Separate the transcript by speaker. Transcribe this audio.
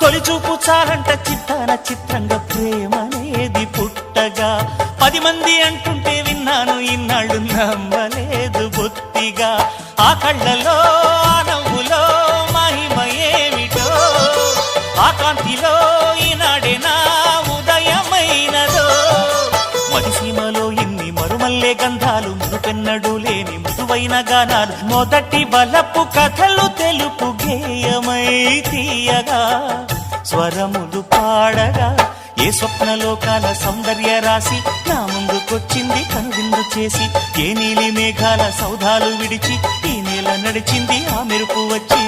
Speaker 1: తొలిచూపు చాలంట చిత్తాన చిత్రంగా ప్రేమనేది పుట్టగా 10 మంది అంటుంటే విన్నాను ఇన్నాళ్ళు నమ్మలేదు బొత్తిగా ఆ కళ్ళలో ఆ నవ్వులో మహిమ ఏమిటో ఆ కాంతిలో ఈనాడే నా ఉదయమైనదో మదిసీమలో ఇన్ని మరుమల్లే గంధాలు మునుపెన్నడు లేని మృదువైన గానాలు మొదటి బలపు కథలు తెలుపు గేయమై తీయగా స్వరములు పాడగా ఏ స్వప్నలోకాల సౌందర్య రాశి నా ముందుకొచ్చింది కనువిందు చేసి ఏ నీలి మేఘాల సౌధాలు విడిచి ఈ నేల నడిచింది ఆ మెరుపు వచ్చి